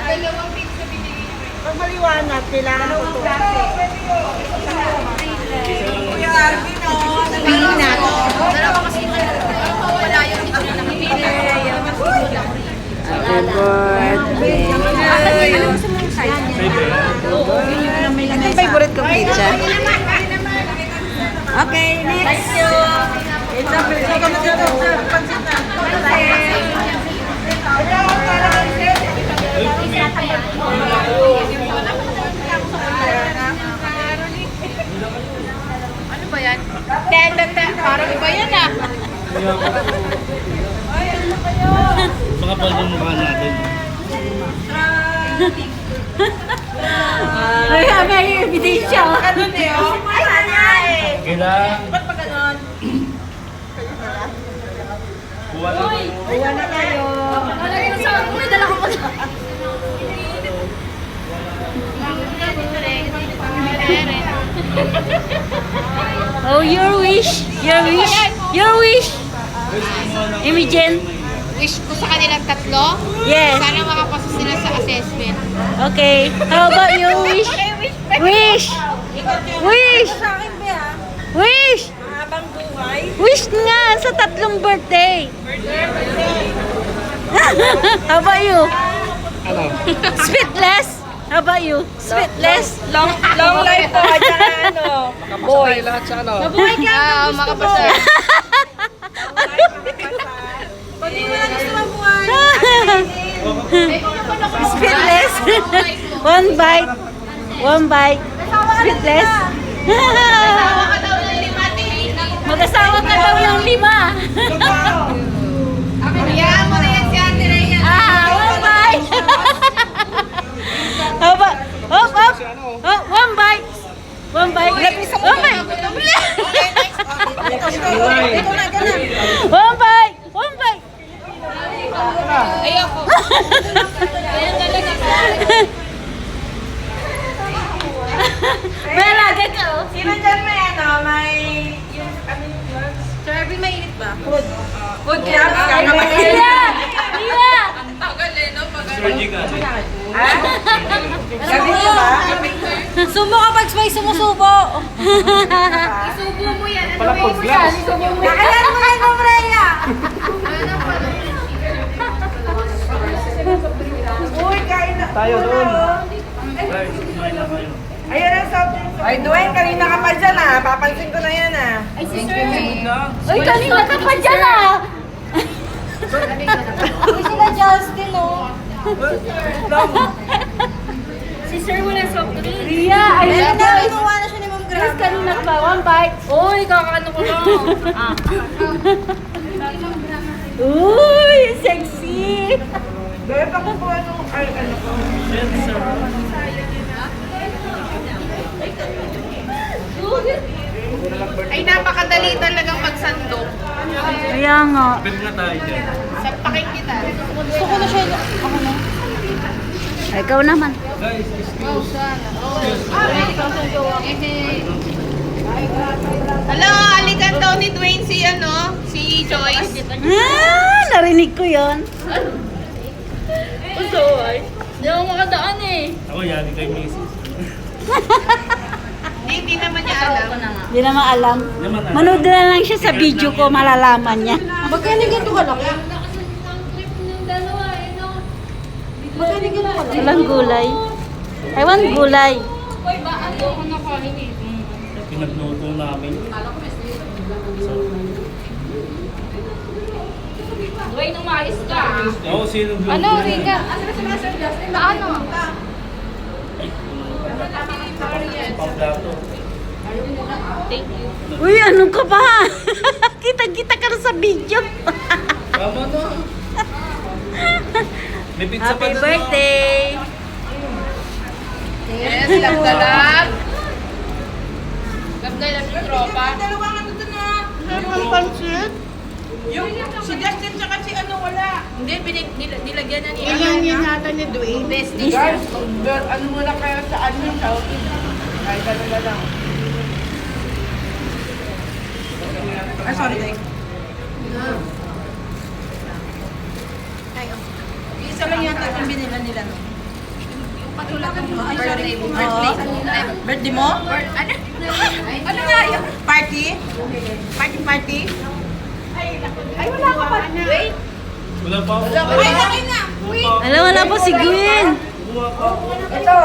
Dalawang pizza binili ko. Pag maliwanag, kailangan ko ito. Kuya Alvin, no? Pili natin. Dalawa kasi wala yung ito na nakipili. Happy birthday. Ano gusto mong size? Ito yung favorite kong pizza. Okay, next. Thank you. Ano ba yan? Parang iba yan ah. Mga bagong mukha natin. May ebidensya. Ano niyo? Kailangan Ba't pa ganon? buwan na tayo. Uwan na tayo. Malagay na sa ako. May dala ko pa sa... Oh, your wish. Your wish. Your wish. Imogen. Wish ko sa kanilang tatlo. Yes. Sana makapasa sila sa assessment. Okay. How about your wish? Wish. Wish. Sa akin ba ah? Wish. Mahabang buhay. Wish nga sa tatlong birthday. How about you? Ano? Sweetless. How about you? Sweetless. Long life po. At saka ano? Boy. Lahat sa ano? Mabuhay ka. Makapasa. Hindi mo na gusto mabuhay. Sweetless. One bite. One bite. Sweetless. Mag-asawa ka daw ng 5. Hayaan mo na yan si Ate Rhea. One bite. How about, hop, hop. Oh, one bite. One bite. One bite. Ito na, ganun. One bite. One bite. Ayoko. Ayan talaga. May alaga ka, oh. Sino dyan may ano? May... Yung... Ano yung... Sir, Erwin, mainit ba? Food clubs ka na Iya! Iya! Tagal eh, no? Surgical. Ha? Gabi niyo ba? Sumo kapag may sumusubo. Isubo mo yan. Ano Pala ba food yung glass. Nakalan mo na yung Rhea! Ano pala? Uy, kain na. Tayo doon. Ay, Kumain na kayo. ayan ang soft drinks. Ay, Dwayne, kanina ka pa dyan ah. Papansin ko na yan ah. Ay, si Sir. Uy, kanina ka pa dyan, ah. Uy, sila Justin, oh. Si Sir wala soft drink. Iya, ay, Ayun na, Joyce. kinuha na siya ni Ma'am Joyce, Graham. kanina pa. One bite. Uy, kakaano ko lang. Uy, sexy. Bebe, pakukuha nung... Ay, ano ko. Ay, napakadali talagang magsandok. Kaya nga. Pwede na tayo dyan. Sampakin kita. Gusto ko na siya. Ako na. Ikaw naman. Guys, Oh, sana. Hello, alikan daw ni Dwayne si ano, si Joyce. Ah, narinig ko yon. Hindi ako makadaan eh. ako yari kay Mrs. Hindi naman niya alam. Hindi naman alam. Naman alam. Manood na lang siya sa video ko, malalaman niya. Magkano ganito ka laki? Magkano ganito ka laki? Walang gulay. I want gulay. Pinagluto namin. Dwayne, umayos ka. Oo, sino gluto? Ano, Rika? Paano? Pamplato. Uy, ano ka ba? Kita-kita ka na sa video. Tama na. May pizza pa Happy doon. birthday. Yes, labdalag. Labdalag yung tropa. Dalawang ano doon na. Yung pansit? Yung si Justin tsaka si ano wala. Hindi, nilagyan na ni Ilan yun natin ni Dwayne? Bestie. Guys, ano muna kayo sa ano shout? Ay, dalawa lang. Ay, sorry, Day. Isa lang yata yung binila nila, no? patulad ng birthday. Birthday mo? Ano? Ano nga yun? Party? Party? Ay, wala ka pa. Wait. Wala pa ako. Ay, laki na. Wait. Wala pa si Gwen. Buha pa ako. Ito.